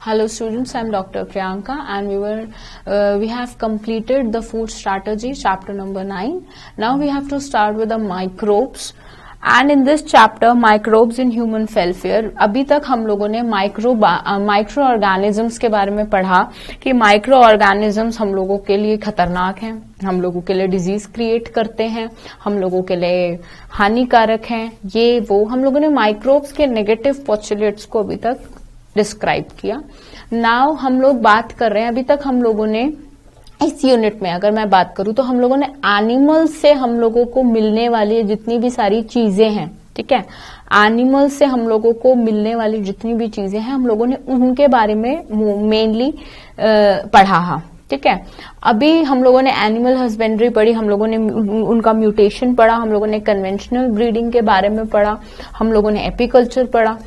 Hello students, I am Dr. Priyanka and we have completed the food strategy chapter number 9. Now we have to start with the microbes and in this chapter microbes in human welfare. अभी तक हम लोगों ने micro organisms के बारे में पढ़ा कि माइक्रो ऑर्गेनिजम्स हम लोगों के लिए खतरनाक हैं, हम लोगों के लिए डिजीज क्रिएट करते हैं, हम लोगों के लिए हानिकारक हैं, ये वो हम लोगों ने माइक्रोब्स के नेगेटिव पोस्टुलेट्स को अभी तक डिस्क्राइब किया. नाउ हम लोग बात कर रहे हैं, अभी तक हम लोगों ने इस यूनिट में अगर मैं बात करूं तो हम लोगों ने एनिमल से हम लोगों को मिलने वाली जितनी भी सारी चीजें हैं, ठीक है, एनिमल से हम लोगों को मिलने वाली जितनी भी चीजें हैं हम लोगों ने उनके बारे में मेनली पढ़ा. ठीक है, अभी हम लोगों ने एनिमल हस्बेंड्री पढ़ी, हम लोगों ने उनका म्यूटेशन पढ़ा, हम लोगों ने कन्वेंशनल ब्रीडिंग के बारे में पढ़ा, हम लोगों ने एपीकल्चर पढ़ा,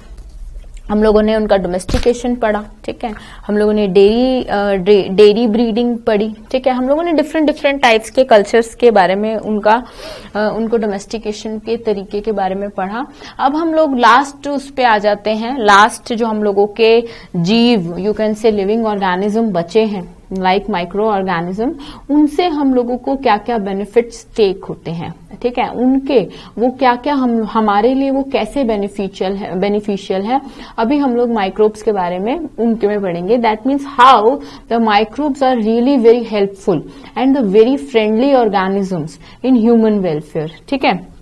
हम लोगों ने उनका डोमेस्टिकेशन पढ़ा. ठीक है, हम लोगों ने डेयरी ब्रीडिंग पढ़ी. ठीक है, हम लोगों ने डिफरेंट टाइप्स के कल्चर्स के बारे में उनको डोमेस्टिकेशन के तरीके के बारे में पढ़ा. अब हम लोग लास्ट उस पे आ जाते हैं. लास्ट जो हम लोगों के जीव, यू कैन से लिविंग ऑर्गेनिज्म बचे हैं लाइक माइक्रो ऑर्गेनिज्म, उनसे हम लोगों को क्या क्या बेनिफिट्स टेक होते हैं. ठीक है, उनके वो क्या क्या हमारे लिए वो कैसे बेनिफिशियल है. अभी हम लोग माइक्रोब्स के बारे में उनके में पढ़ेंगे. That means how the microbes are really very helpful and the very friendly organisms in human welfare. ठीक है,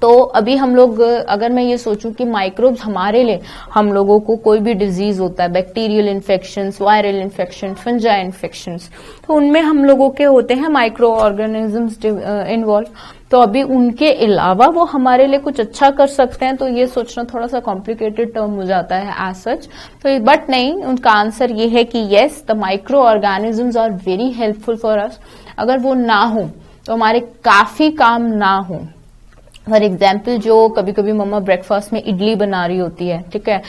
तो अभी हम लोग अगर मैं ये सोचूं कि माइक्रोब्स हमारे लिए, हम लोगों को कोई भी डिजीज होता है, bacterial infections, viral infection, fungi infections, तो उनमें हम लोगों के होते हैं माइक्रो ऑर्गेनिजम्स इन्वॉल्व. तो अभी उनके अलावा वो हमारे लिए कुछ अच्छा कर सकते हैं, तो ये सोचना थोड़ा सा कॉम्प्लिकेटेड टर्म हो जाता है एज सच. तो बट नहीं, उनका आंसर ये है कि yes, the micro organisms are very helpful for us. अगर वो ना हो तो हमारे काफी काम ना हो. फॉर एग्जाम्पल, जो कभी कभी मम्मा ब्रेकफास्ट में इडली बना रही होती है, ठीक है,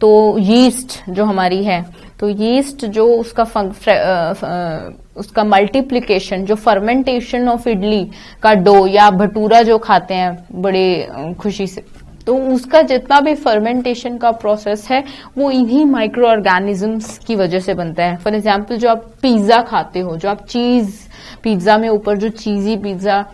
तो यीस्ट जो हमारी है, तो यीस्ट जो उसका मल्टीप्लिकेशन, जो फर्मेंटेशन ऑफ इडली का डो या भटूरा जो खाते हैं बड़े खुशी से, तो उसका जितना भी फर्मेंटेशन का प्रोसेस है वो इन्हीं माइक्रो ऑर्गेनिजम्स की वजह से बनता है. फॉर एग्जाम्पल, जो आप पिज्जा खाते हो, जो आप चीज पिज्जा में ऊपर जो चीजी पिज्जा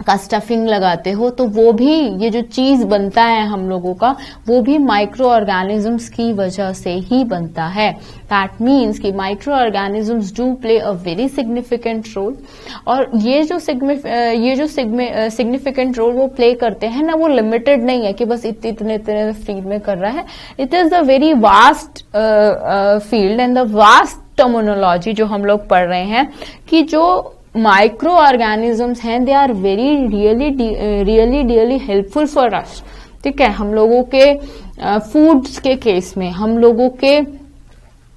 का स्टफिंग लगाते हो, तो वो भी, ये जो चीज बनता है हम लोगों का, वो भी माइक्रो ऑर्गेनिजम्स की वजह से ही बनता है. दैट मीन्स कि micro organisms do play a very significant role. और ये जो सिग्निफिकेंट रोल वो प्ले करते हैं ना, वो लिमिटेड नहीं है कि बस इतने फील्ड में कर रहा है. It is the very vast field and the vast terminology जो हम लोग पढ़ रहे हैं कि जो माइक्रो ऑर्गेनिजम्स हैं, they are very really helpful for us. ठीक है, हम लोगों के फूड्स के केस में हम लोगों के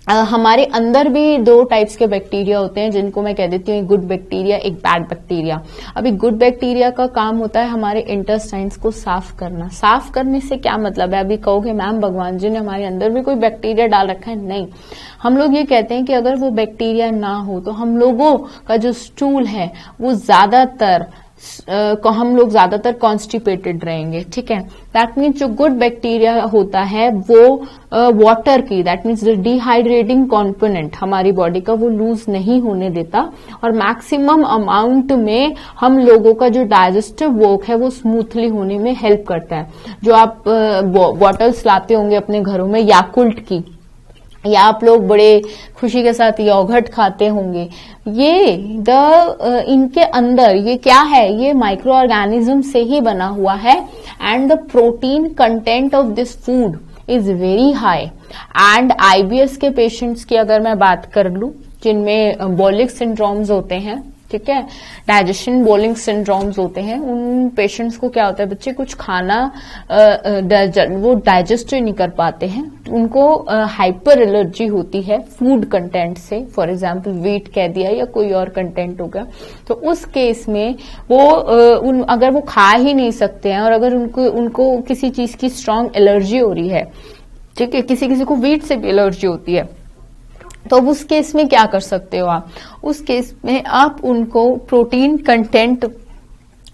हमारे अंदर भी दो टाइप्स के बैक्टीरिया होते हैं, जिनको मैं कह देती हूँ एक गुड बैक्टीरिया, एक बैड बैक्टीरिया. अभी गुड बैक्टीरिया का काम होता है हमारे इंटेस्टाइन्स को साफ करना. साफ करने से क्या मतलब है? अभी कहोगे मैम भगवान जी ने हमारे अंदर भी कोई बैक्टीरिया डाल रखा है. नहीं, हम लोग ये कहते हैं कि अगर वो बैक्टीरिया ना हो तो हम लोगों का जो स्टूल है वो हम लोग ज्यादातर कॉन्स्टिपेटेड रहेंगे. ठीक है, दैट मीन्स जो गुड बैक्टीरिया होता है वो वाटर की, दैट मीन्स डिहाइड्रेटिंग कॉम्पोनेंट हमारी बॉडी का, वो लूज नहीं होने देता और मैक्सिमम अमाउंट में हम लोगों का जो डाइजेस्टिव वर्क है वो स्मूथली होने में हेल्प करता है. जो आप बॉटल्स लाते होंगे अपने घरों में याकुल्ट की, या आप लोग बड़े खुशी के साथ योगर्ट खाते होंगे, ये इनके अंदर ये क्या है? ये माइक्रो ऑर्गेनिज्म से ही बना हुआ है. And the protein content of this food is very high. And IBS के पेशेंट्स की अगर मैं बात कर लूं, जिनमें बोलिक सिंड्रोम्स होते हैं, ठीक है, डाइजेशन बोलिंग सिंड्रोम्स होते हैं, उन पेशेंट्स को क्या होता है, बच्चे कुछ खाना वो डाइजेस्ट नहीं कर पाते हैं, उनको हाइपर एलर्जी होती है फूड कंटेंट से. फॉर एग्जांपल वीट कह दिया या कोई और कंटेंट हो गया, तो उस केस में वो अगर वो खा ही नहीं सकते हैं और अगर उनको किसी चीज की स्ट्रांग एलर्जी हो रही है, ठीक है, किसी को वीट से भी एलर्जी होती है, तो उस केस में क्या कर सकते हो आप? उस केस में आप उनको प्रोटीन कंटेंट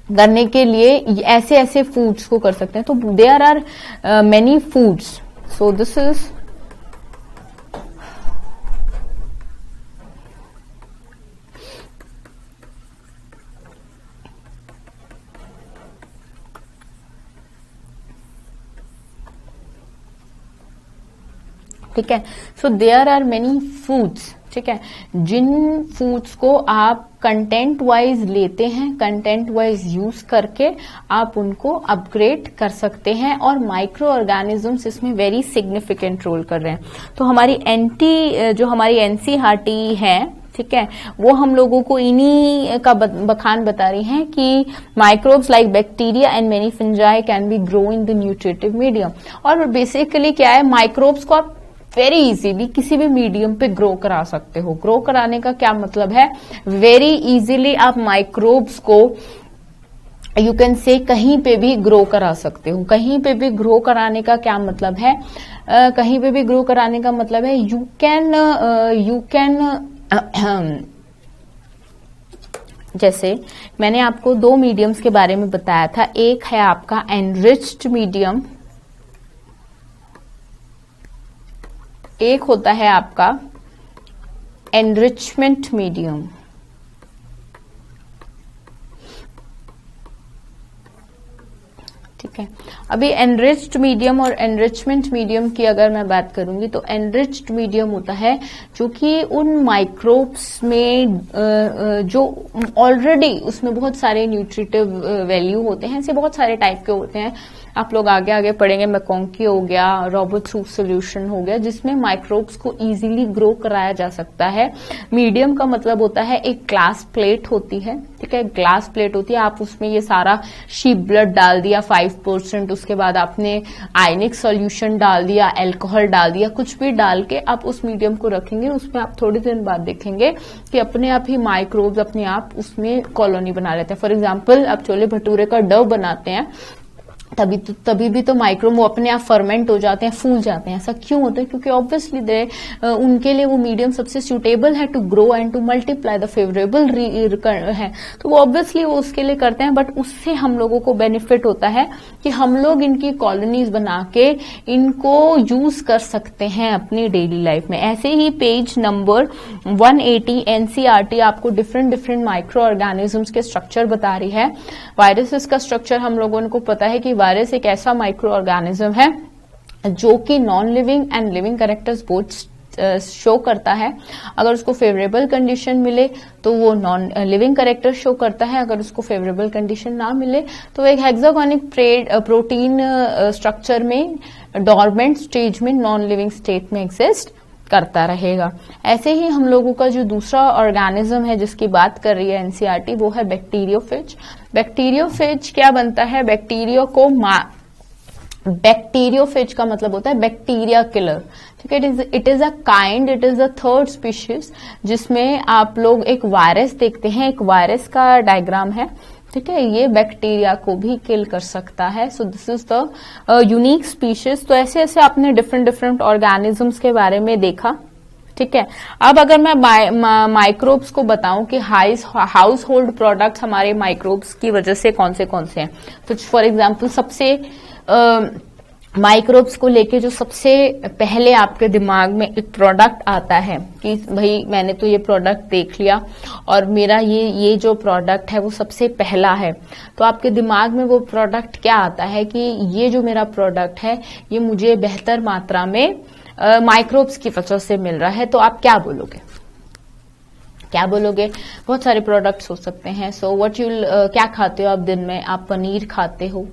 करने के लिए ऐसे फूड्स को कर सकते हैं. तो there are many foods. So this is ठीक है। So there are many foods, ठीक है, जिन फूड्स को आप कंटेंट वाइज लेते हैं, कंटेंट वाइज यूज करके आप उनको अपग्रेड कर सकते हैं, और माइक्रो ऑर्गेनिजम्स इसमें वेरी सिग्निफिकेंट रोल कर रहे हैं। तो हमारी जो हमारी एनसीईआरटी है, ठीक है, वो हम लोगों को इन्हीं का बखान बता रही हैं कि microbes like bacteria and many fungi can be grow in the nutritive medium. और बेसिकली क्या है, माइक्रोब्स को आप वेरी इजीली किसी भी मीडियम पे ग्रो करा सकते हो। ग्रो कराने का क्या मतलब है, वेरी इजीली आप माइक्रोब्स को यू कैन से कहीं पे भी ग्रो करा सकते हो। कहीं पे भी ग्रो कराने का क्या मतलब है, कहीं पे भी ग्रो कराने का मतलब है यू कैन जैसे मैंने आपको दो मीडियम्स के बारे में बताया था, एक है आपका एनरिच्ड मीडियम, एक होता है आपका एनरिचमेंट मीडियम। ठीक है, अभी एनरिच्ड मीडियम और एनरिचमेंट मीडियम की अगर मैं बात करूंगी तो एनरिच्ड मीडियम होता है जो कि उन माइक्रोब्स में जो ऑलरेडी उसमें बहुत सारे न्यूट्रिटिव वैल्यू होते हैं, ऐसे बहुत सारे टाइप के होते हैं। आप लोग आगे आगे पढ़ेंगे, मैकॉन्की हो गया, रॉबर्ट्स रूफ सॉल्यूशन हो गया, जिसमें माइक्रोब्स को इजीली ग्रो कराया जा सकता है। मीडियम का मतलब होता है एक ग्लास प्लेट होती है, ठीक है, ग्लास प्लेट होती है, आप उसमें ये सारा शीप ब्लड डाल दिया 5%, उसके बाद आपने आयनिक सॉल्यूशन डाल दिया, अल्कोहल डाल दिया, कुछ भी डाल के आप उस मीडियम को रखेंगे, उसमें आप थोड़ी देर बाद देखेंगे कि अपने आप ही माइक्रोब्स अपने आप उसमें कॉलोनी बना लेते हैं। फॉर एग्जाम्पल, आप छोले भटूरे का डो बनाते हैं, तभी भी तो माइक्रोब वो अपने आप फर्मेंट हो जाते हैं, फूल जाते हैं। ऐसा क्यों होता है, क्योंकि ऑब्वियसली उनके लिए वो मीडियम सबसे सुटेबल है to grow and to multiply, the favourable है, तो वो ऑब्वियसली वो उसके लिए करते हैं। बट उससे हम लोगों को बेनिफिट होता है कि हम लोग इनकी कॉलोनीज बना के इनको यूज कर सकते हैं अपनी डेली लाइफ में। ऐसे ही पेज नंबर 180 एनसीईआरटी आपको डिफरेंट माइक्रो ऑर्गेनिजम्स के स्ट्रक्चर बता रही है। वायरसेस का स्ट्रक्चर हम लोगों को पता है कि वायरस एक ऐसा माइक्रो ऑर्गेनिज्म है जो कि non living and living characters both show करता है। अगर उसको फेवरेबल कंडीशन मिले तो वो नॉन लिविंग कैरेक्टर शो करता है, अगर उसको फेवरेबल कंडीशन ना मिले तो एक हेक्सागोनिक प्रोटीन स्ट्रक्चर में डॉर्मेंट स्टेज में नॉन लिविंग स्टेट में एग्जिस्ट करता रहेगा। ऐसे ही हम लोगों का जो दूसरा ऑर्गेनिज्म है जिसकी बात कर रही है एनसीईआरटी, वो है बैक्टीरियोफेज। बैक्टीरियोफेज क्या बनता है, बैक्टीरियोफेज का मतलब होता है बैक्टीरिया किलर, ठीक है। It is a kind, it is a third species जिसमें आप लोग एक वायरस देखते हैं, एक वायरस का डायग्राम है, ठीक है, ये बैक्टीरिया को भी किल कर सकता है। सो this is the unique species. तो ऐसे ऐसे आपने डिफरेंट ऑर्गेनिजम्स के बारे में देखा, ठीक है। अब अगर मैं माइक्रोब्स को बताऊं कि हाउस होल्ड प्रोडक्ट्स हमारे माइक्रोब्स की वजह से कौन से हैं, तो फॉर एग्जाम्पल सबसे माइक्रोब्स को लेके जो सबसे पहले आपके दिमाग में एक प्रोडक्ट आता है कि भाई मैंने तो ये प्रोडक्ट देख लिया और मेरा ये जो प्रोडक्ट है वो सबसे पहला है, तो आपके दिमाग में वो प्रोडक्ट क्या आता है कि ये जो मेरा प्रोडक्ट है ये मुझे बेहतर मात्रा में माइक्रोब्स की वजह से मिल रहा है। तो आप क्या बोलोगे, बहुत सारे प्रोडक्ट्स हो सकते हैं। सो व्हाट क्या खाते हो आप दिन में, आप पनीर खाते हो,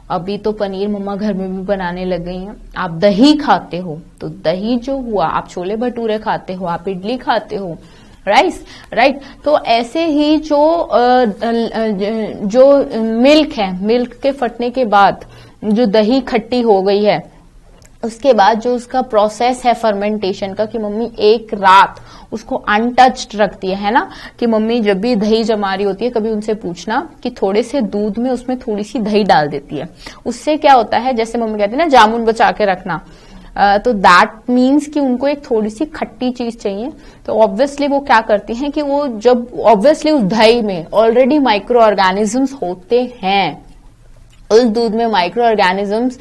अभी तो पनीर मम्मा घर में भी बनाने लग गई हैं। आप दही खाते हो, तो दही जो हुआ, आप छोले भटूरे खाते हो, आप इडली खाते हो, राइट। तो ऐसे ही जो मिल्क है, मिल्क के फटने के बाद जो दही खट्टी हो गई है, उसके बाद जो उसका प्रोसेस है फर्मेंटेशन का, कि मम्मी एक रात उसको अनटच्ड रखती है ना, कि मम्मी जब भी दही जमा रही होती है कभी उनसे पूछना कि थोड़े से दूध में उसमें थोड़ी सी दही डाल देती है। उससे क्या होता है, जैसे मम्मी कहती है ना जामुन बचा के रखना, तो दैट मीन्स कि उनको एक थोड़ी सी खट्टी चीज चाहिए। तो ऑब्वियसली वो क्या करती हैं कि वो जब ऑब्वियसली उस दही में ऑलरेडी माइक्रो ऑर्गेनिजम्स होते हैं, उस दूध में माइक्रो ऑर्गेनिजम्स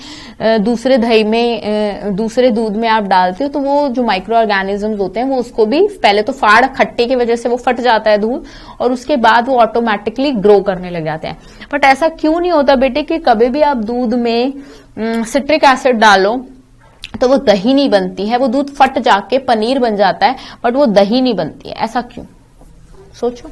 दूसरे दूध में आप डालते हो, तो वो जो माइक्रो ऑर्गेनिजम्स होते हैं वो उसको भी पहले तो खट्टे की वजह से वो फट जाता है दूध, और उसके बाद वो ऑटोमेटिकली ग्रो करने लग जाते हैं। बट ऐसा क्यों नहीं होता बेटे कि कभी भी आप दूध में सिट्रिक एसिड डालो तो वो दही नहीं बनती है, वो दूध फट जाके पनीर बन जाता है, बट वो दही नहीं बनती है। ऐसा क्यों? सोचो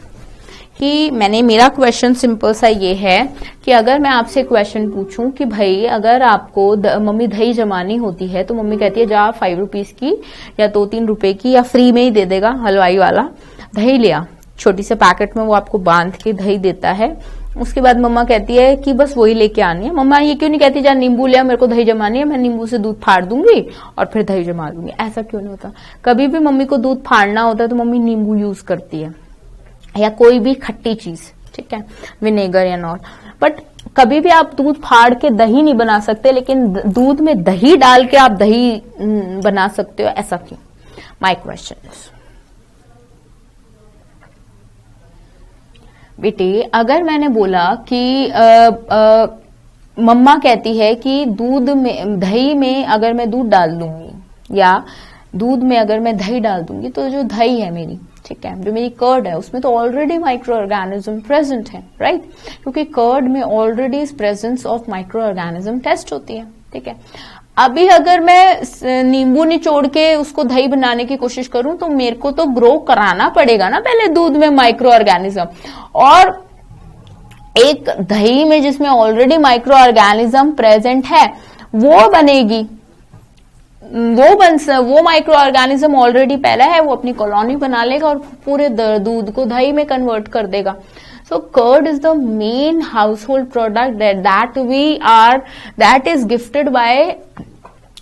कि मेरा क्वेश्चन सिंपल सा ये है कि अगर मैं आपसे क्वेश्चन पूछूं कि भाई अगर आपको मम्मी दही जमानी होती है, तो मम्मी कहती है जा 5 रुपीज की या 2-3 रुपए की या फ्री में ही दे देगा हलवाई वाला, दही ले आ, छोटी से पैकेट में वो आपको बांध के दही देता है। उसके बाद मम्मा कहती है कि बस वही लेके आनी है। मम्मा ये क्यों नहीं कहती जा नींबू ले आ, मेरे को दही जमानी है, मैं नींबू से दूध फाड़ दूंगी और फिर दही जमा दूंगी। ऐसा क्यों नहीं होता? कभी भी मम्मी को दूध फाड़ना होता है तो मम्मी नींबू यूज करती है या कोई भी खट्टी चीज, ठीक है, विनेगर या नॉट। बट कभी भी आप दूध फाड़ के दही नहीं बना सकते, लेकिन दूध में दही डाल के आप दही बना सकते हो। ऐसा क्यों? माय क्वेश्चन इज, बेटे अगर मैंने बोला कि मम्मा कहती है कि दूध में दही में अगर मैं दूध डाल दूंगी या दूध में अगर मैं दही डाल दूंगी, तो जो दही है मेरी, ठीक है, जो मेरी कर्ड है, उसमें तो ऑलरेडी माइक्रो ऑर्गेनिज्म प्रेजेंट है, राइट, क्योंकि कर्ड में already presence of micro organism taste होती है, ठीक है। अभी अगर मैं नींबू निचोड़ के उसको दही बनाने की कोशिश करूं तो मेरे को तो ग्रो कराना पड़ेगा ना पहले दूध में माइक्रो ऑर्गेनिज्म, और एक दही में जिसमें ऑलरेडी माइक्रो ऑर्गेनिज्म प्रेजेंट है वो बनेगी, वो माइक्रो ऑर्गेनिज्म ऑलरेडी पहला है, वो अपनी कॉलोनी बना लेगा और पूरे दूध को दही में कन्वर्ट कर देगा। So curd is the main household product that is gifted by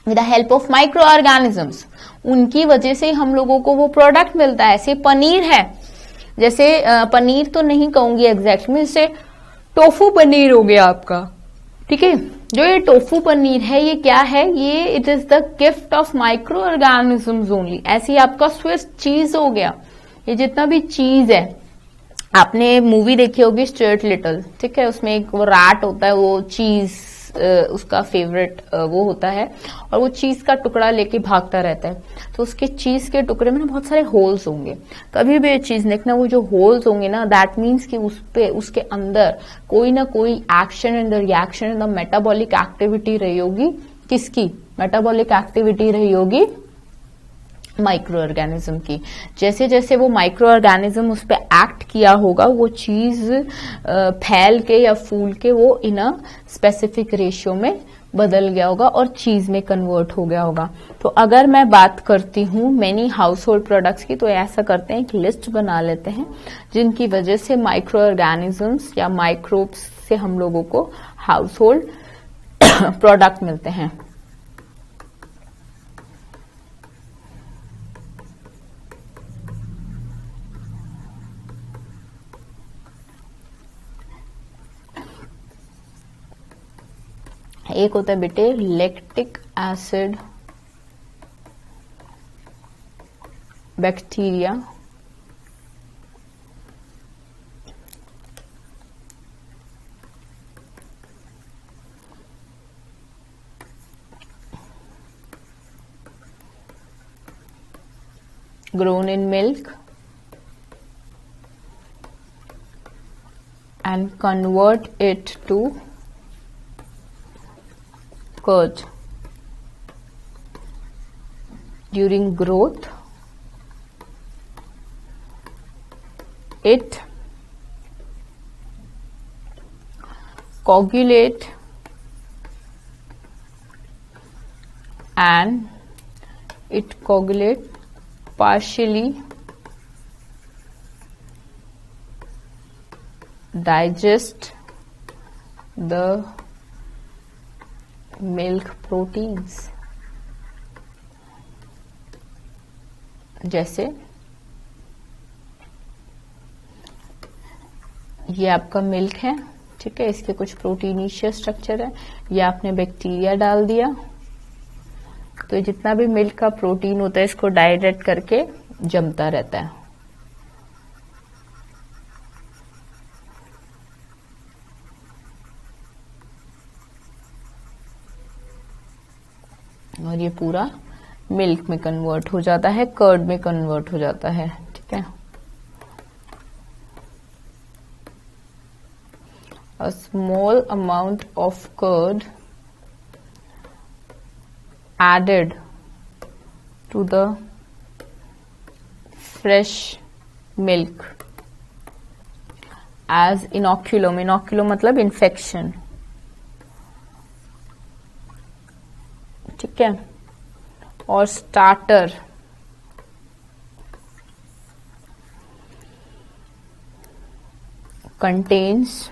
with the help of microorganisms. उनकी वजह से हम लोगों को वो प्रोडक्ट मिलता है। ऐसे पनीर है, जैसे पनीर तो नहीं कहूंगी एग्जैक्टली, जैसे टोफू पनीर हो गया आपका, ठीक है। जो ये टोफू पनीर है ये क्या है? ये it is the gift of micro organisms only. ऐसे ही आपका स्विस चीज हो गया, ये जितना भी चीज है, आपने मूवी देखी होगी स्टुअर्ट लिटल, ठीक है, उसमें एक वो रैट होता है, वो चीज उसका फेवरेट वो होता है और वो चीज का टुकड़ा लेके भागता रहता है। तो उसके चीज के टुकड़े में ना बहुत सारे होल्स होंगे। कभी भी ये चीज देखना, वो जो होल्स होंगे ना, दैट मीन्स कि उस पे उसके अंदर कोई ना कोई action and reaction and metabolic activity रही होगी। किसकी मेटाबॉलिक एक्टिविटी रही होगी? माइक्रो ऑर्गेनिज्म की। जैसे जैसे वो माइक्रो ऑर्गेनिज्म उस पर एक्ट किया होगा, वो चीज फैल के या फूल के वो इन अ स्पेसिफिक रेशियो में बदल गया होगा और चीज में कन्वर्ट हो गया होगा। तो अगर मैं बात करती हूँ मेनी हाउस होल्ड प्रोडक्ट्स की, तो ऐसा करते हैं, एक लिस्ट बना लेते हैं जिनकी वजह से माइक्रो ऑर्गेनिजम्स या माइक्रोब्स से हम लोगों को हाउस होल्ड प्रोडक्ट मिलते हैं। एक होता है बेटे lactic acid bacteria, grown in milk and convert it to curd during growth. It coagulate partially digest the milk proteins. जैसे ये आपका मिल्क है, ठीक है, इसके कुछ प्रोटीनिशियस स्ट्रक्चर है, ये आपने बैक्टीरिया डाल दिया, तो जितना भी मिल्क का प्रोटीन होता है इसको डाइजेस्ट करके जमता रहता है। और ये पूरा मिल्क में कन्वर्ट हो जाता है, कर्ड में कन्वर्ट हो जाता है, ठीक है। A small amount of curd added to the fresh milk as inoculum. Inoculum मतलब infection. ठीक है. और starter contains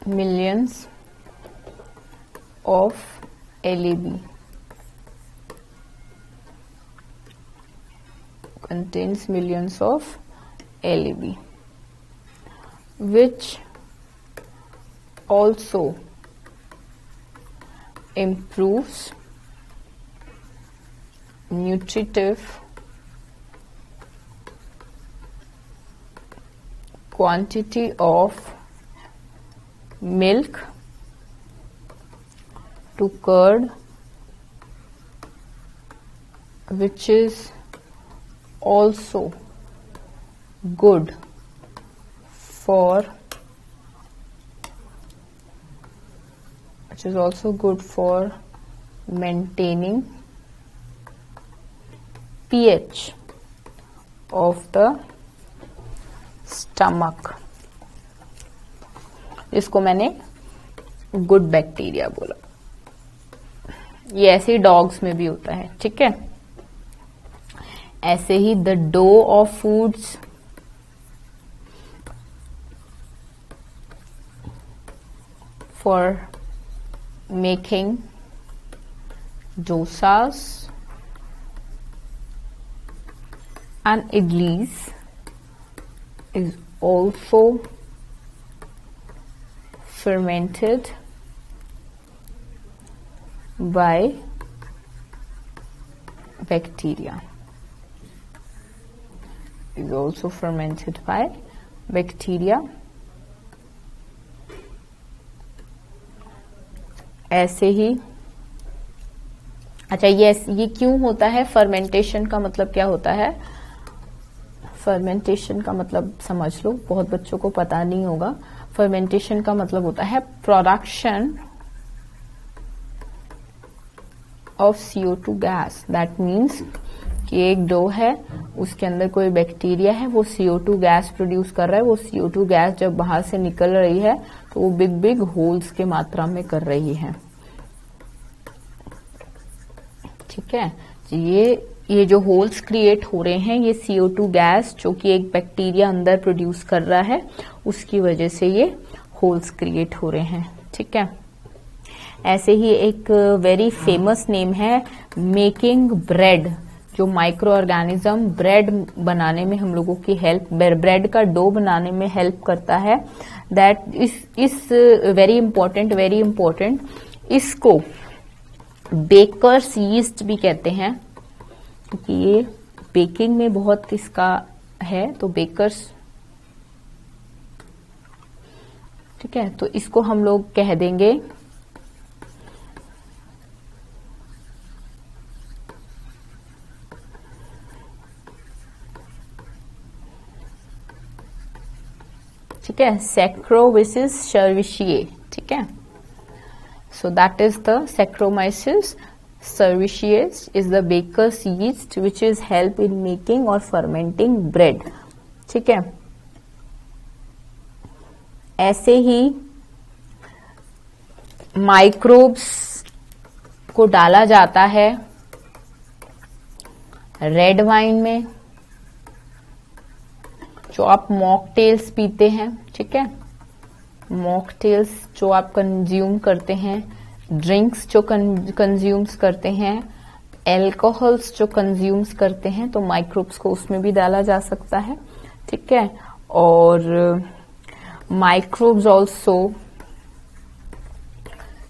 millions of LAB. Contains millions of LAB, which also improves nutritive quantity of milk to curd, which is also good for maintaining pH of the stomach. इसको मैंने good bacteria बोला. ये ऐसे ही dogs में भी होता है. ठीक है. ऐसे ही the dough of foods for making dosas and idlis is also fermented by bacteria. Is also fermented by bacteria. ऐसे ही अच्छा ये क्यों होता है? फर्मेंटेशन का मतलब क्या होता है? फर्मेंटेशन का मतलब समझ लो, बहुत बच्चों को पता नहीं होगा. फर्मेंटेशन का मतलब होता है production of CO2 gas. That means कि एक डो है, उसके अंदर कोई बैक्टीरिया है, वो CO2 गैस प्रोड्यूस कर रहा है. वो CO2 गैस जब बाहर से निकल रही है तो वो बिग बिग होल्स के मात्रा में कर रही है. ठीक है. ये जो होल्स क्रिएट हो रहे हैं, ये CO2 गैस जो कि एक बैक्टीरिया अंदर प्रोड्यूस कर रहा है, उसकी वजह से ये होल्स क्रिएट हो रहे हैं. ठीक है. ऐसे ही एक वेरी फेमस नेम है मेकिंग ब्रेड, जो माइक्रो ऑर्गेनिज्म ब्रेड बनाने में हम लोगों की हेल्प, ब्रेड का डो बनाने में हेल्प करता है. दैट इस वेरी इंपॉर्टेंट इसको बेकर्स यीस्ट भी कहते हैं, क्योंकि ये बेकिंग में बहुत इसका है. तो बेकर्स, ठीक है. तो इसको हम लोग कह देंगे ठीक है, Saccharomyces cerevisiae. ठीक है. So that is the Saccharomyces cerevisiae is the baker's yeast which is help in making or fermenting bread. ठीक है. ऐसे ही माइक्रोब्स को डाला जाता है रेड वाइन में, जो आप मॉकटेल्स पीते हैं. ठीक है. मॉकटेल्स जो आप कंज्यूम करते हैं, ड्रिंक्स जो कंज्यूम्स करते हैं, एल्कोहल्स जो कंज्यूम्स करते हैं, तो माइक्रोब्स को उसमें भी डाला जा सकता है. ठीक है. और microbes also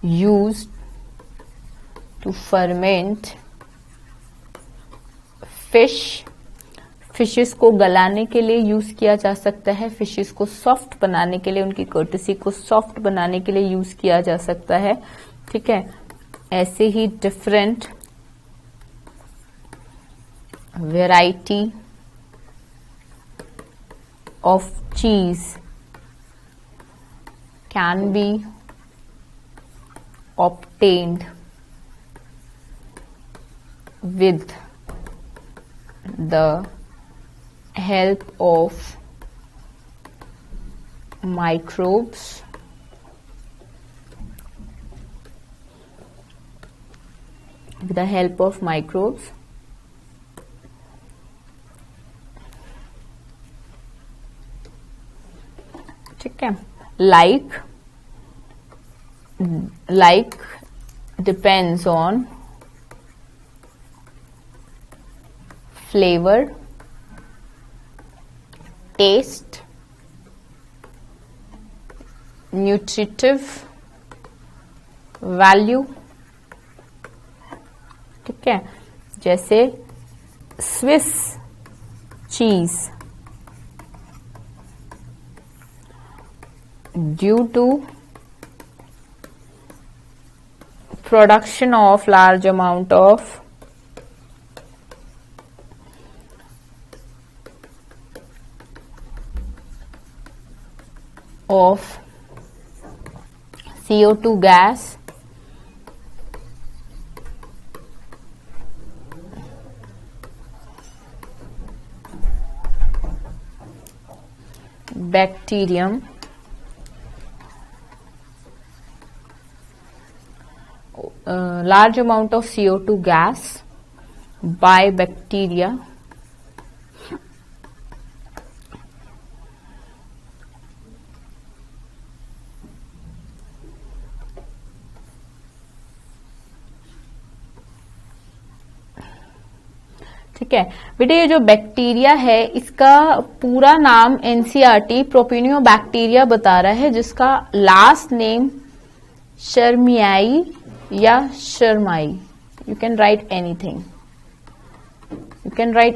used to ferment fishes को गलाने के लिए यूज किया जा सकता है. फिशेस को सॉफ्ट बनाने के लिए, उनकी कर्टसी को सॉफ्ट बनाने के लिए यूज किया जा सकता है. ठीक है. ऐसे ही डिफरेंट वेराइटी ऑफ चीज can be obtained with the help of microbes ठीक है, like depends on flavor, taste, nutritive value, ठीक है, जैसे Swiss cheese due to production of large amount of CO2 gas bacterium large amount of CO2 gas by bacteria ठीक है बेटे, ये जो बैक्टीरिया है इसका पूरा नाम एनसीईआरटी प्रोपिनियोबैक्टीरिया बता रहा है, जिसका लास्ट नेम शर्मियाई या शर्माई. You can write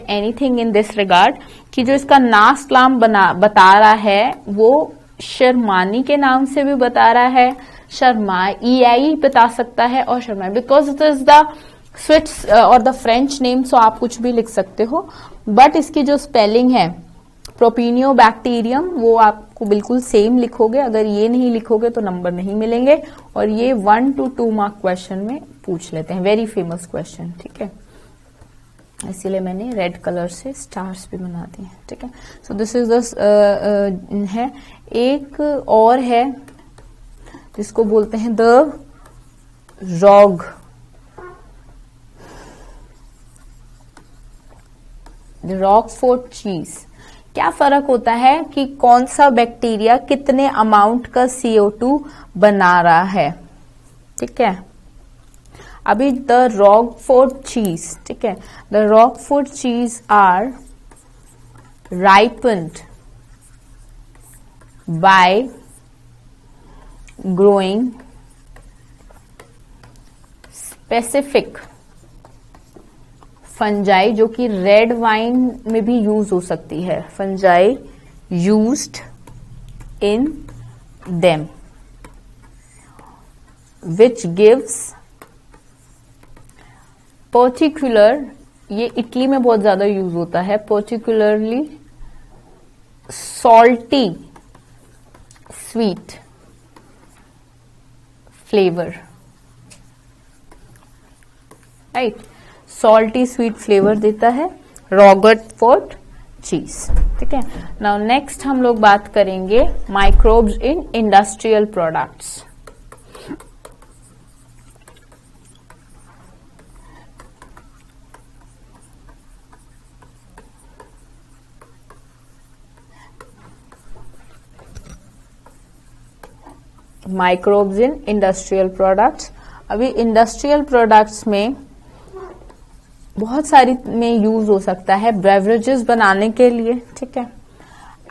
anything in this regard कि जो इसका लास्ट नाम बता रहा है वो शर्मानी के नाम से भी बता रहा है, शर्माई बता सकता है और शर्माई, because it is the Swiss और द फ्रेंच नेम. सो आप कुछ भी लिख सकते हो, बट इसकी जो स्पेलिंग है प्रोपिनियोबैक्टीरियम वो आपको बिल्कुल सेम लिखोगे. अगर ये नहीं लिखोगे तो नंबर नहीं मिलेंगे, और ये 1 to 2 मार्क क्वेश्चन में पूछ लेते हैं. वेरी फेमस क्वेश्चन, ठीक है, इसीलिए मैंने रेड कलर से स्टार्स भी बना दिए. ठीक है, सो दिस इज द है. एक और है जिसको बोलते हैं द रॉग. रॉकफोर्ट चीज. क्या फर्क होता है कि कौन सा बैक्टीरिया कितने अमाउंट का CO2 बना रहा है. ठीक है, अभी द रॉकफोर्ट चीज, ठीक है, the Roquefort cheese are ripened by growing specific fungi, जो कि रेड वाइन में भी यूज हो सकती है. Fungi used in them which gives particular, ये इटली में बहुत ज्यादा यूज होता है, particularly salty sweet flavour. Right, salty sweet flavour देता है रॉकफोर्ट चीज. ठीक है, नाउ नेक्स्ट हम लोग बात करेंगे microbes in industrial products. Microbes in industrial products. अभी इंडस्ट्रियल प्रोडक्ट्स में बहुत सारी में यूज हो सकता है. बेवरेजेस बनाने के लिए, ठीक है,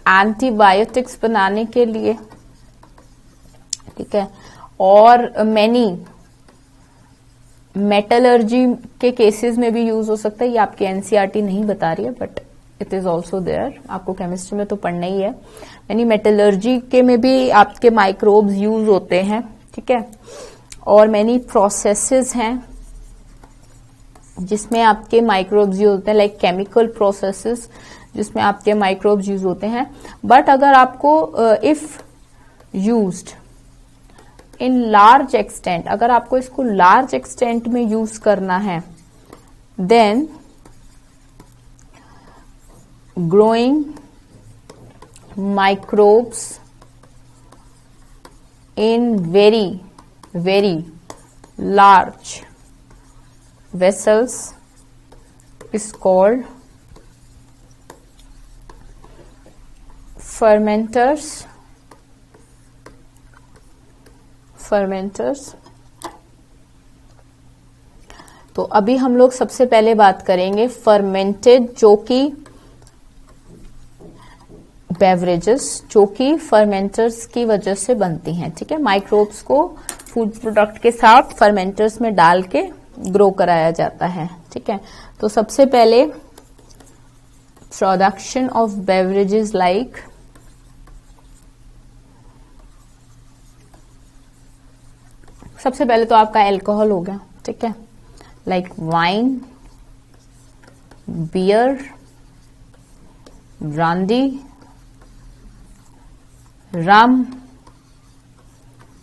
एंटीबायोटिक्स बनाने के लिए, ठीक है, और मैनी मेटलर्जी के केसेस में भी यूज हो सकता है. ये आपकी एनसीईआरटी नहीं बता रही है, but it is also there. आपको केमिस्ट्री में तो पढ़ना ही है. यानी मेटलर्जी के में भी आपके माइक्रोब्स यूज होते हैं. ठीक है, और मैनी प्रोसेसेस हैं जिसमें आपके माइक्रोब्स यूज होते हैं, लाइक केमिकल प्रोसेसेस जिसमें आपके माइक्रोब्स यूज होते हैं. बट अगर आपको if used in large extent, अगर आपको इसको लार्ज एक्सटेंट में यूज करना है, then growing microbes in very very large vessels is called fermenters. तो अभी हम लोग सबसे पहले बात करेंगे फर्मेंटेड, जो कि बेवरेजेस जो कि फर्मेंटर्स की वजह से बनती हैं। ठीक है, माइक्रोब्स को फूड प्रोडक्ट के साथ फर्मेंटर्स में डाल के ग्रो कराया जाता है। ठीक है, तो सबसे पहले प्रोडक्शन ऑफ बेवरेजेस लाइक सबसे पहले तो आपका अल्कोहल हो गया। ठीक है, लाइक वाइन, बियर, ब्रांडी, रम,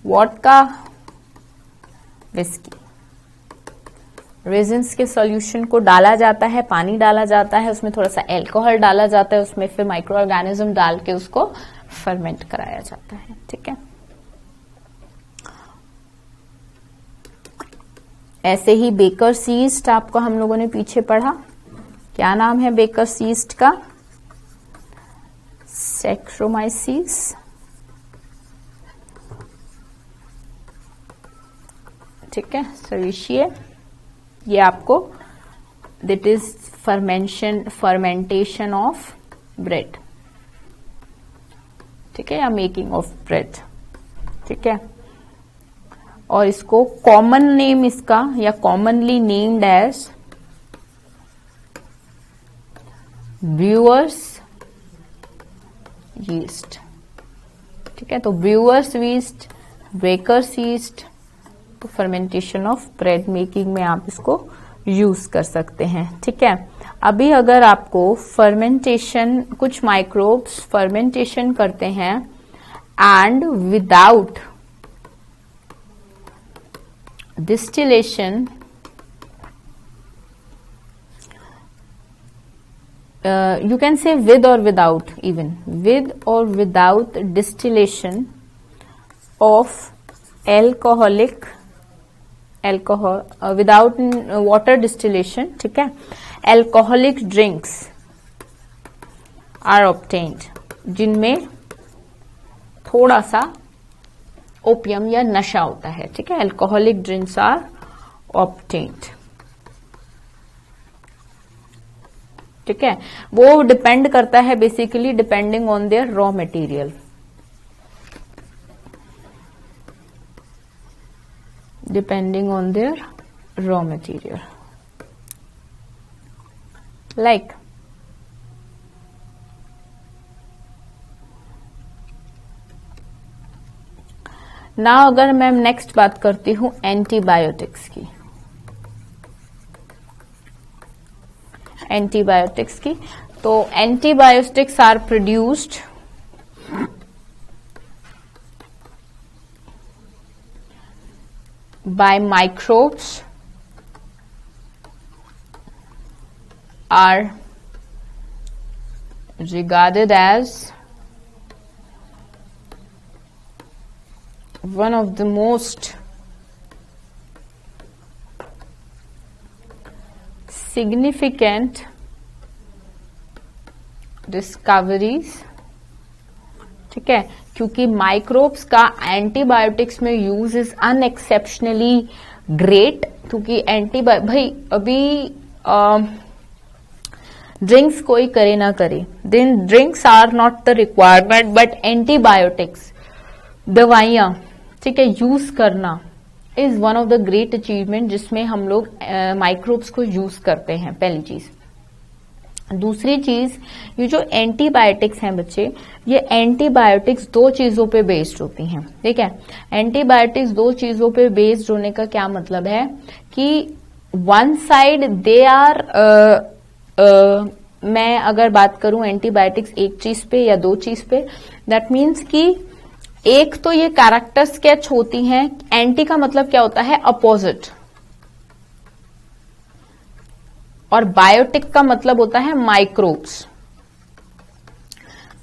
वोडका, विस्की। रेजिन्स के सॉल्यूशन को डाला जाता है, पानी डाला जाता है, उसमें थोड़ा सा अल्कोहल डाला जाता है, उसमें फिर माइक्रो ऑर्गेनिज्म डाल के उसको फर्मेंट कराया जाता है। ठीक है, ऐसे ही बेकर्स यीस्ट आपको हम लोगों ने पीछे पढ़ा। क्या नाम है बेकर्स यीस्ट का? सैक्रोमाइसीस। ठीक है, सरीशिये, ये आपको that is fermentation of bread. ठीक है, या मेकिंग ऑफ ब्रेड। ठीक है, और इसको कॉमन नेम इसका या commonly named as brewer's yeast. ठीक है, तो ब्रूअर्स यीस्ट, बेकर्स यीस्ट, तो फर्मेंटेशन ऑफ ब्रेड मेकिंग में आप इसको यूज कर सकते हैं। ठीक है, अभी अगर आपको फर्मेंटेशन, कुछ माइक्रोब्स फर्मेंटेशन करते हैं and without distillation, you can say with or without, even with or without distillation of alcohol without water distillation, ठीक है, alcoholic drinks are obtained, जिनमें थोड़ा सा ओपियम या नशा होता है। ठीक है, alcoholic drinks are obtained। ठीक है, वो डिपेंड करता है basically depending on their raw material. Depending on their raw material, like ना, अगर मैं नेक्स्ट बात करती हूं एंटीबायोटिक्स की, एंटीबायोटिक्स की, तो antibiotics are produced by microbes, are regarded as one of the most significant discoveries। ठीक है, क्योंकि माइक्रोब्स का एंटीबायोटिक्स में यूज इज अनएक्सेप्शनली ग्रेट, क्योंकि भाई अभी ड्रिंक्स कोई करे ना करे, then drinks are not the requirement, but antibiotics, दवाइयां, ठीक है, यूज करना is one of the great achievement, जिसमें हम लोग माइक्रोब्स को यूज करते हैं। पहली चीज। दूसरी चीज, ये जो एंटीबायोटिक्स हैं बच्चे, ये एंटीबायोटिक्स दो चीजों पे बेस्ड होती हैं। ठीक है, एंटीबायोटिक्स दो चीजों पे बेस्ड होने का क्या मतलब है कि वन साइड दे आर, मैं अगर बात करूं एंटीबायोटिक्स एक चीज पे या दो चीज पे, दैट मीन्स कि एक तो ये कैरेक्टर स्केच होती हैं। एंटी का मतलब क्या होता है? अपोजिट। और बायोटिक का मतलब होता है माइक्रोब्स,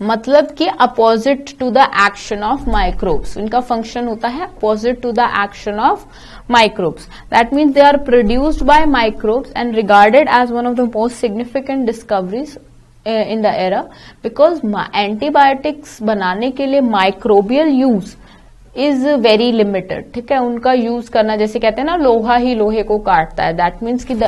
मतलब कि opposite to the action of microbes. इनका फंक्शन होता है opposite to the action of microbes. That means they are produced by microbes and regarded as one of the most significant discoveries in the era, because antibiotics बनाने के लिए microbial use is very limited. ठीक है, उनका use करना, जैसे कहते हैं ना, लोहा ही लोहे को काटता है। दैट मीन्स कि द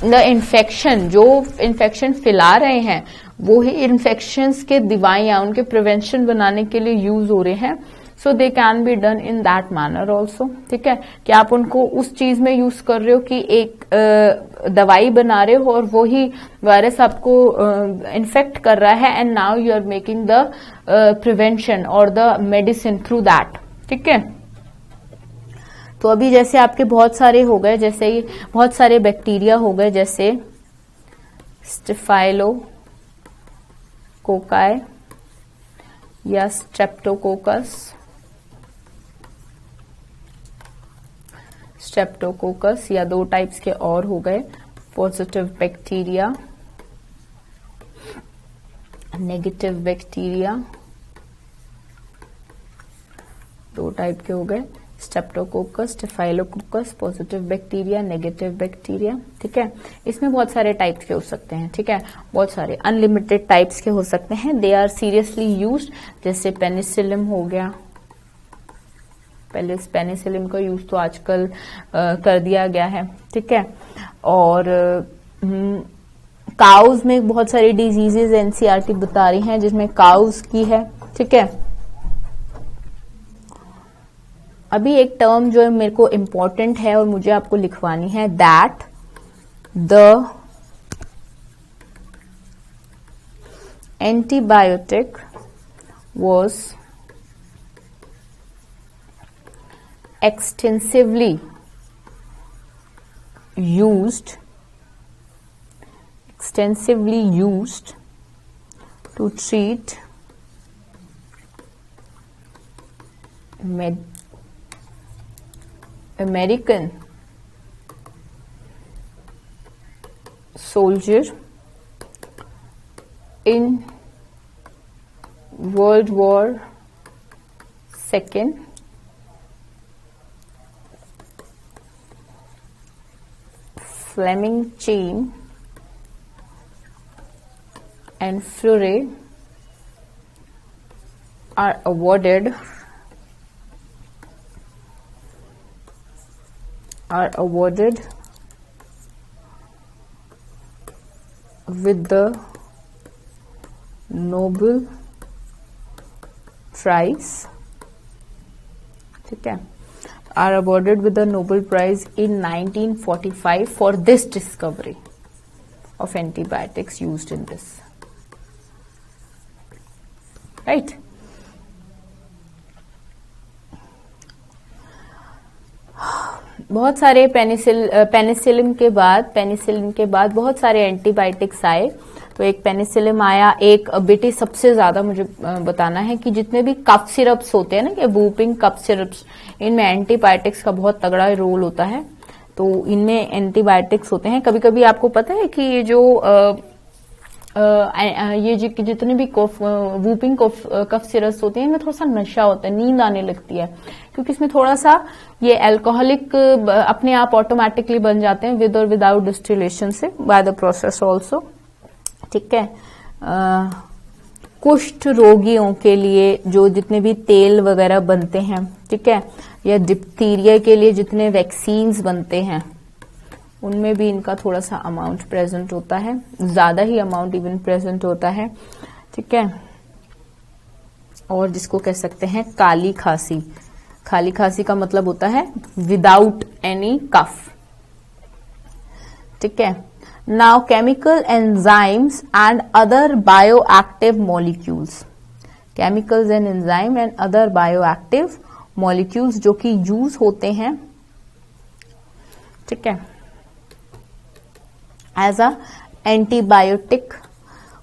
इन्फेक्शन जो इन्फेक्शन फैला रहे हैं वो ही इन्फेक्शंस के दवाइयां उनके प्रिवेंशन बनाने के लिए यूज हो रहे हैं। So they can be done in that manner also. ठीक है, कि आप उनको उस चीज में यूज कर रहे हो कि एक दवाई बना रहे हो और वो ही वायरस आपको इन्फेक्ट कर रहा है, and now you are making the prevention और द मेडिसिन थ्रू दैट। ठीक है, तो अभी जैसे आपके बहुत सारे हो गए, जैसे ही बहुत सारे बैक्टीरिया हो गए, जैसे स्टेफाइलोकोकाई या स्ट्रेप्टोकोकस या दो टाइप्स के और हो गए, पॉजिटिव बैक्टीरिया, नेगेटिव बैक्टीरिया, दो टाइप के हो गए, Streptococcus, staphylococcus, positive bacteria, negative bacteria. ठीक है, इसमें बहुत सारे टाइप्स के हो सकते हैं। ठीक है, बहुत सारे अनलिमिटेड टाइप्स के हो सकते हैं। दे आर सीरियसली यूज्ड, जैसे पेनिसिलिन हो गया। पहले पेनिसिलिन का यूज तो आजकल कर दिया गया है। ठीक है, और काउज में बहुत सारी डिजीजेज एनसीईआरटी बता रही हैं जिसमें काउज की है। ठीक है, अभी एक टर्म जो है मेरे को इंपॉर्टेंट है और मुझे आपको लिखवानी है, that the antibiotic was extensively used to treat American soldier in World War II Fleming chain and Fleury are awarded with the Nobel Prize. ठीक है, are awarded with the Nobel Prize in 1945 for this discovery of antibiotics used in this. Right? बहुत सारे penicillin के बाद बहुत सारे antibiotics आए। तो एक पेनिसिलिन आया, एक बेटे सबसे ज्यादा मुझे बताना है कि जितने भी कफ सिरप्स होते हैं ना, कि वूपिंग कफ सिरप्स, इनमें एंटीबायोटिक्स का बहुत तगड़ा रोल होता है। तो इनमें एंटीबायोटिक्स होते हैं। कभी कभी आपको पता है कि ये जो जितने भी वूपिंग कफ सिरप्स होते हैं, इनमें थोड़ा सा नशा होता है, नींद आने लगती है, क्योंकि इसमें थोड़ा सा ये अल्कोहलिक अपने आप ऑटोमेटिकली बन जाते हैं विद और विदाउट डिस्टिलेशन से, बाय द प्रोसेस ऑल्सो। ठीक है, कुष्ठ रोगियों के लिए जो जितने भी तेल वगैरह बनते हैं, ठीक है, या डिप्थीरिया के लिए जितने वैक्सीन्स बनते हैं, उनमें भी इनका थोड़ा सा अमाउंट प्रेजेंट होता है, ज्यादा ही अमाउंट इवन प्रेजेंट होता है। ठीक है, और जिसको कह सकते हैं काली खांसी। काली खांसी का मतलब होता है विदाउट एनी कफ। ठीक है, now chemical enzymes and other bioactive molecules, chemicals and enzyme and other bioactive molecules जो कि यूज होते हैं, ठीक है, as a antibiotic.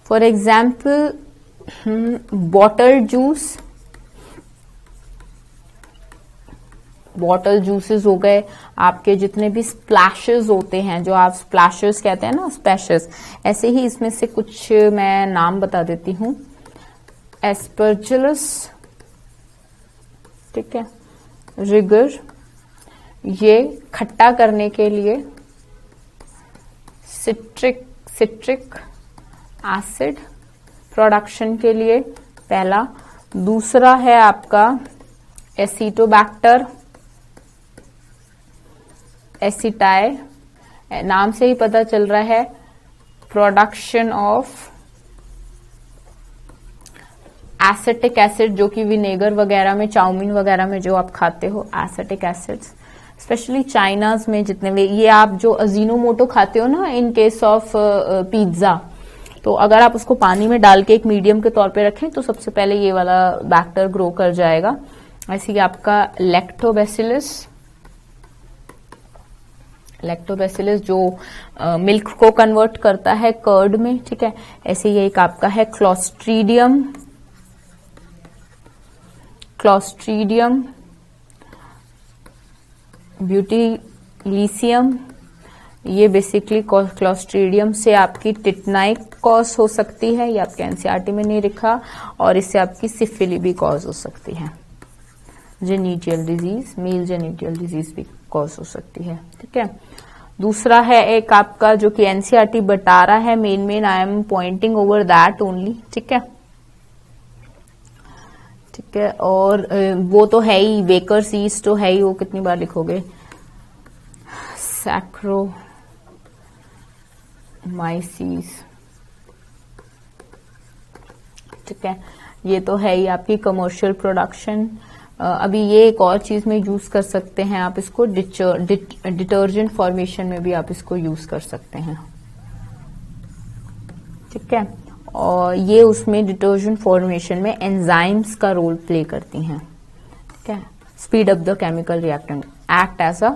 For example, bottled juice bottle juices हो गए, आपके जितने भी स्प्लैशेस होते हैं, जो आप स्प्लैशेस कहते हैं ना, स्प्लैशेस, ऐसे ही इसमें से कुछ मैं नाम बता देती हूँ। एस्परजिलस, ठीक है, रिगर, ये खट्टा करने के लिए, सिट्रिक एसिड प्रोडक्शन के लिए पहला। दूसरा है आपका एसिटोबैक्टर एसिटाई, नाम से ही पता चल रहा है प्रोडक्शन ऑफ एसिटिक एसिड, जो कि विनेगर वगैरह में, चाउमीन वगैरह में जो आप खाते हो, एसिटिक एसिड्स, स्पेशली चाइनाज में जितने भी, ये आप जो अजीनोमोटो खाते हो ना इन केस ऑफ पिज्जा, तो अगर आप उसको पानी में डाल के एक मीडियम के तौर पे रखें तो सबसे पहले ये वाला बैक्टर ग्रो कर जाएगा। ऐसे ही आपका लैक्टोबैसिलस जो मिल्क को कन्वर्ट करता है कर्ड में, ठीक है। ऐसे ही एक आपका है क्लोस्ट्रीडियम ब्यूटीलिसियम, ये बेसिकली क्लोस्ट्रीडियम से आपकी टिटनाई कॉज हो सकती है, ये आपके एनसीईआरटी में नहीं लिखा, और इससे आपकी सिफिली भी कॉज हो सकती है, genital disease, mail genital disease भी कॉज हो सकती है, ठीक है। दूसरा है एक आपका जो कि एनसीईआरटी बता रहा है, main I am pointing over that only, ठीक है, ठीक है। और वो तो है ही, बेकर्स यीस्ट तो है ही, वो कितनी बार लिखोगे, सैक्रोमाइसीस, ठीक है, ये तो है ही आपकी कमर्शियल प्रोडक्शन। अभी ये एक और चीज में यूज कर सकते हैं आप इसको, डिटर्जेंट फॉर्मेशन में भी आप इसको यूज कर सकते हैं, ठीक है। और ये उसमें डिटर्जेंट फॉर्मेशन में एंजाइम्स का रोल प्ले करती हैं, ठीक है। Speed up the chemical reactant, act as a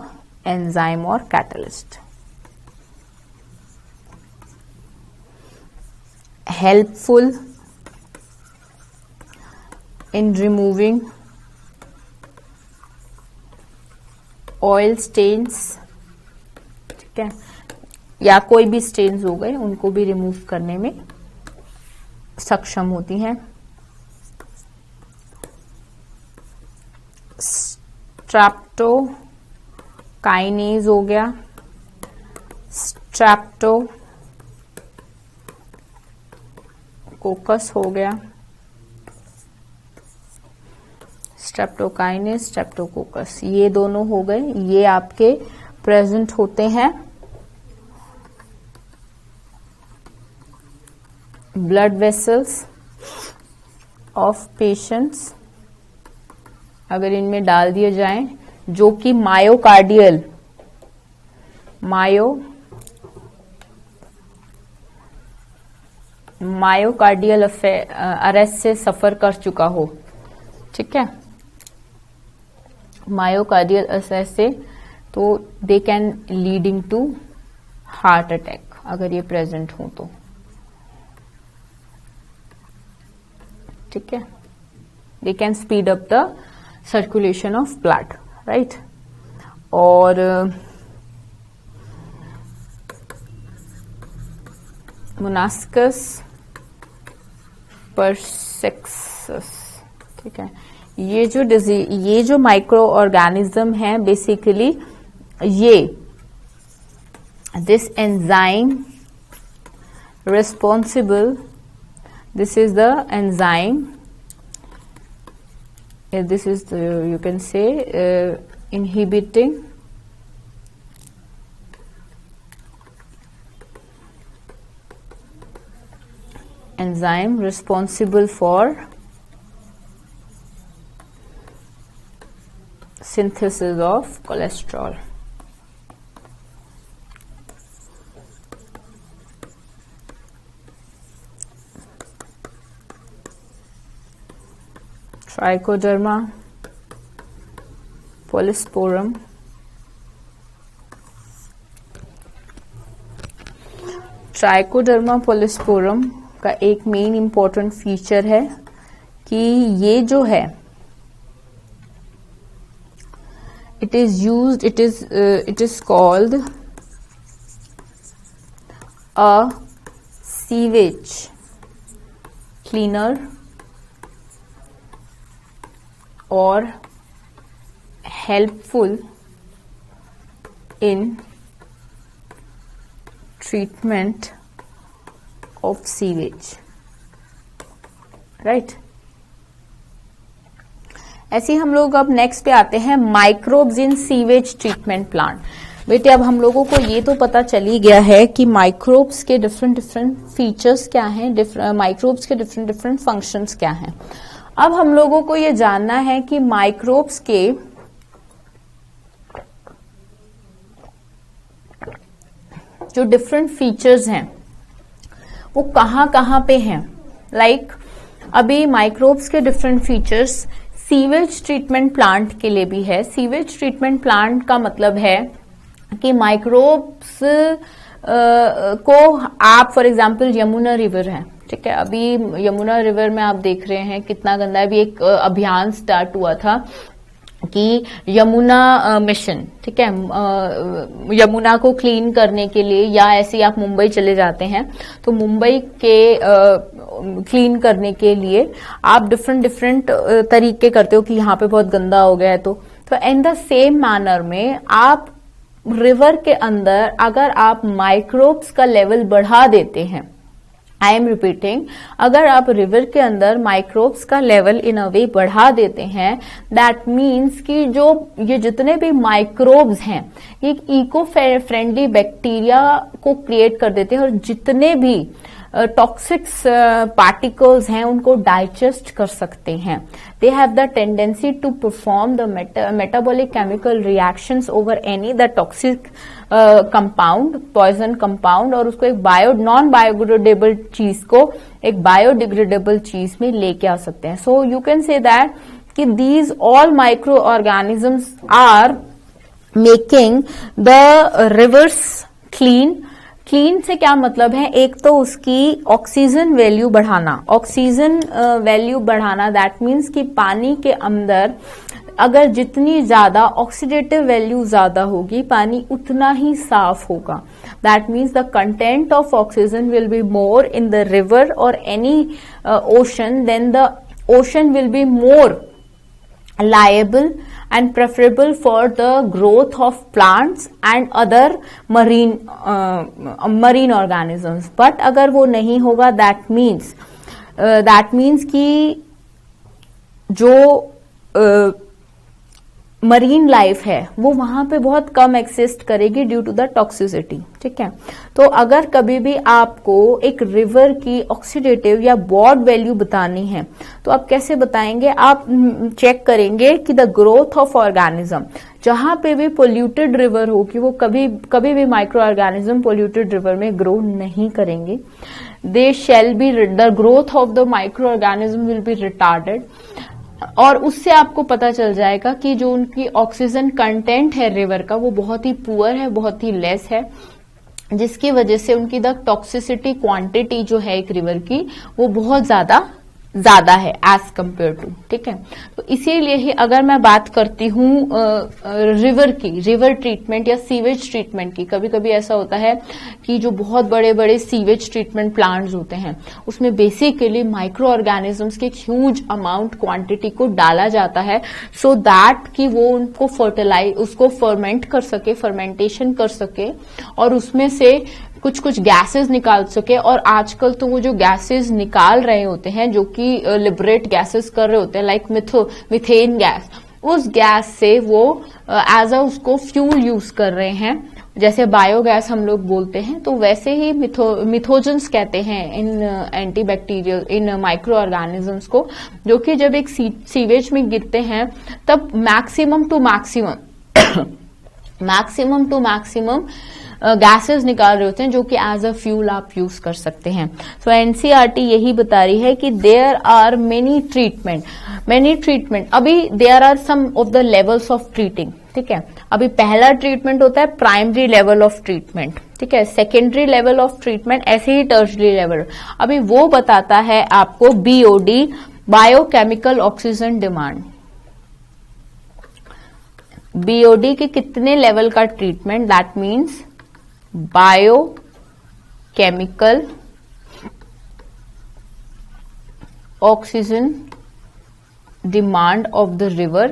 enzyme और catalyst, helpful in removing oil stains, ठीक है, या कोई भी स्टेन्स हो गए उनको भी रिमूव करने में सक्षम होती हैं। स्ट्रेप्टोकाइनेज हो गया, स्ट्रेप्टोकोकस हो गया, स्ट्रेप्टोकाइनेज, स्ट्रेप्टोकोकस, ये दोनों हो गए, ये आपके प्रेजेंट होते हैं ब्लड वेसल्स ऑफ पेशेंट्स, अगर इनमें डाल दिए जाएं, जो कि मायोकार्डियल अरेस्ट से सफर कर चुका हो, ठीक है, मायोकार्डियल अरेस्ट से, तो they can leading to heart attack अगर ये प्रेजेंट हो तो, ठीक है। They can speed up the circulation of blood, right. और मोनास्कस परसेक्सस, ठीक है, ये जो माइक्रो ऑर्गेनिज्म है बेसिकली, ये this enzyme responsible, this is the enzyme, this is the, you can say inhibiting enzyme responsible for synthesis of cholesterol. Trichoderma polysporum, trichoderma polysporum का एक मेन इंपॉर्टेंट फीचर है कि ये जो है it is used, it is called a sewage cleaner or helpful in treatment of sewage, right? ऐसे ही हम लोग अब नेक्स्ट पे आते हैं, microbes in sewage treatment plant. बेटे अब हम लोगों को ये तो पता चल ही गया है कि माइक्रोब्स के डिफरेंट डिफरेंट फीचर्स क्या हैं, माइक्रोब्स के डिफरेंट डिफरेंट फंक्शंस क्या हैं। अब हम लोगों को ये जानना है कि माइक्रोब्स के जो डिफरेंट फीचर्स हैं वो कहाँ कहाँ पे हैं। लाइक अभी माइक्रोब्स के different features sewage treatment plant के लिए भी है। सीवेज ट्रीटमेंट प्लांट का मतलब है कि माइक्रोब्स को आप फॉर एग्जांपल यमुना रिवर है, ठीक है, अभी यमुना रिवर में आप देख रहे हैं कितना गंदा है। अभी एक अभियान स्टार्ट हुआ था कि यमुना मिशन, ठीक है, यमुना को क्लीन करने के लिए, या ऐसे ही आप मुंबई चले जाते हैं तो मुंबई के क्लीन करने के लिए आप डिफरेंट डिफरेंट तरीके करते हो कि यहाँ पे बहुत गंदा हो गया है। तो इन द सेम मैनर में आप रिवर के अंदर अगर आप माइक्रोब्स का लेवल बढ़ा देते हैं, आई एम रिपीटिंग, अगर आप रिवर के अंदर माइक्रोब्स का लेवल इन अ वे बढ़ा देते हैं, दैट मीन्स कि जो ये जितने भी माइक्रोब्स हैं ये इको फ्रेंडली बैक्टीरिया को क्रिएट कर देते हैं और जितने भी टॉक्सिक्स पार्टिकल्स हैं उनको डाइजेस्ट कर सकते हैं। They have the tendency to perform the metabolic chemical reactions over any the toxic compound, poison compound, और उसको एक नॉन बायोडिग्रेडेबल चीज को एक बायोडिग्रेडेबल चीज में लेके आ सकते हैं। So you can say that कि these all micro organisms are making the rivers clean. Clean से क्या मतलब है, एक तो उसकी ऑक्सीजन वैल्यू बढ़ाना, ऑक्सीजन वैल्यू बढ़ाना, दैट मीन्स कि पानी के अंदर अगर जितनी ज्यादा ऑक्सीडेटिव वैल्यू ज्यादा होगी पानी उतना ही साफ होगा। That means the content of oxygen will be more in the river और any ocean, then the ocean will be more liable and preferable for the growth of plants and other marine organisms. But अगर वो नहीं होगा, that means कि जो marine life है वो वहां पे बहुत कम एक्सिस्ट करेगी ड्यू टू द टॉक्सिसिटी, ठीक है। तो अगर कभी भी आपको एक रिवर की ऑक्सीडेटिव या बॉड वैल्यू बतानी है तो आप कैसे बताएंगे, आप चेक करेंगे कि द ग्रोथ ऑफ ऑर्गेनिज्म, जहां पे भी पोल्यूटेड रिवर हो कि वो कभी भी माइक्रो ऑर्गेनिज्म पोल्यूटेड रिवर में ग्रो नहीं करेंगे। They shall be, the growth of the micro organism will be retarded, और उससे आपको पता चल जाएगा कि जो उनकी ऑक्सीजन कंटेंट है रिवर का वो बहुत ही पुअर है, बहुत ही लेस है, जिसकी वजह से उनकी द टॉक्सिसिटी क्वांटिटी जो है एक रिवर की वो बहुत ज्यादा है एज कंपेयर टू, ठीक है। तो इसीलिए ही अगर मैं बात करती हूँ रिवर की, रिवर ट्रीटमेंट या सीवेज ट्रीटमेंट की, कभी कभी ऐसा होता है कि जो बहुत बड़े बड़े सीवेज ट्रीटमेंट प्लांट्स होते हैं उसमें बेसिकली माइक्रो ऑर्गेनिजम्स के ह्यूज अमाउंट क्वांटिटी को डाला जाता है, सो दैट कि वो उनको उसको फर्मेंट कर सके, फर्मेंटेशन कर सके और उसमें से कुछ गैसेस निकाल सके। और आजकल तो वो जो गैसेस निकाल रहे होते हैं जो कि लिबरेट गैसेस कर रहे होते हैं, लाइक मिथेन गैस, उस गैस से वो एज अ उसको फ्यूल यूज कर रहे हैं, जैसे बायोगैस हम लोग बोलते हैं, तो वैसे ही मिथोजेंस कहते हैं इन एंटीबैक्टीरियल, इन माइक्रो ऑर्गेनिजम्स को, जो कि जब एक सीवेज में गिरते हैं तब मैक्सिमम टू मैक्सिमम गैसेस निकाल रहे होते हैं जो कि एज अ फ्यूल आप यूज कर सकते हैं। सो एनसीईआरटी यही बता रही है कि देयर आर मेनी ट्रीटमेंट। अभी there are some of the levels of treating, ठीक है। अभी पहला ट्रीटमेंट होता है प्राइमरी लेवल ऑफ ट्रीटमेंट, ठीक है, सेकेंडरी लेवल ऑफ ट्रीटमेंट, ऐसे ही टर्शरी लेवल। अभी वो बताता है आपको BOD, biochemical oxygen demand. BOD के कितने लेवल का treatment, that means bio chemical oxygen demand of the river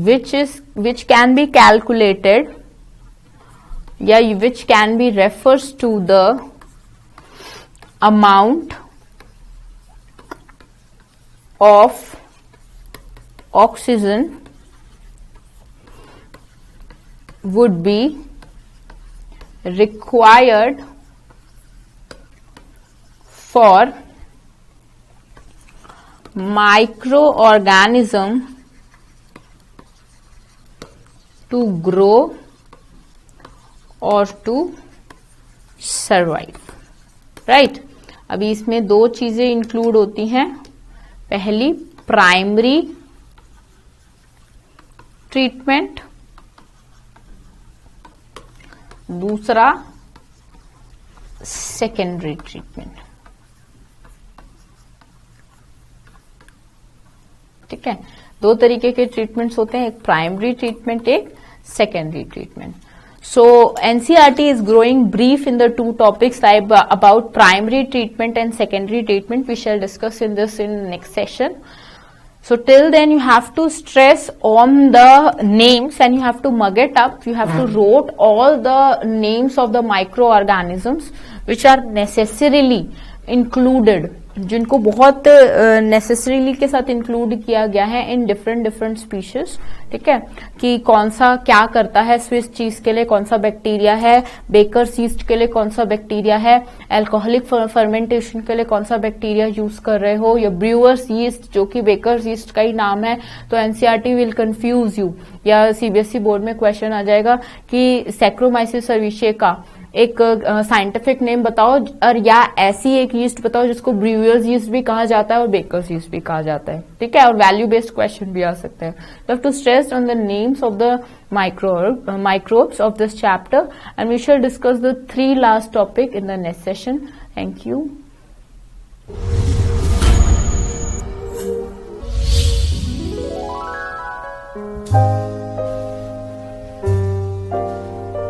which can be calculated which can be refers to the amount of oxygen would be required for microorganism to grow or to survive, right? अभी इसमें दो चीजें include होती हैं, पहली primary treatment, दूसरा secondary treatment. ठीक है, दो तरीके के ट्रीटमेंट्स होते हैं, एक प्राइमरी ट्रीटमेंट, एक secondary treatment. So NCERT is growing brief in the two topics about primary treatment and secondary treatment. We shall discuss in this in next session. So till then you have to stress on the names and you have to mug it up. You have to wrote all the names of the microorganisms which are necessarily included, जिनको बहुत necessarily के साथ include किया गया है in different species. ठीक है, कि कौन सा क्या करता है, स्विस चीज के लिए कौन सा बैक्टीरिया है, बेकर्स यीस्ट के लिए कौन सा बैक्टीरिया है, अल्कोहलिक फर्मेंटेशन के लिए कौन सा बैक्टीरिया यूज कर रहे हो, या ब्रूअर्स यीस्ट जो कि बेकर्स यीस्ट का ही नाम है. तो एनसीईआरटी विल कंफ्यूज यू, या सीबीएसई बोर्ड में क्वेश्चन आ जाएगा कि सैक्रोमाइसिस सर्विशिया का एक साइंटिफिक नेम बताओ, और या ऐसी एक यीस्ट बताओ जिसको ब्रूअर्स यीस्ट भी कहा जाता है और बेकर्स यीस्ट भी कहा जाता है. ठीक है, और वैल्यू बेस्ड क्वेश्चन भी आ सकते हैं. You have to stress on the names of the microbes of this chapter, and we shall discuss the 3 last topic in the next session. Thank you.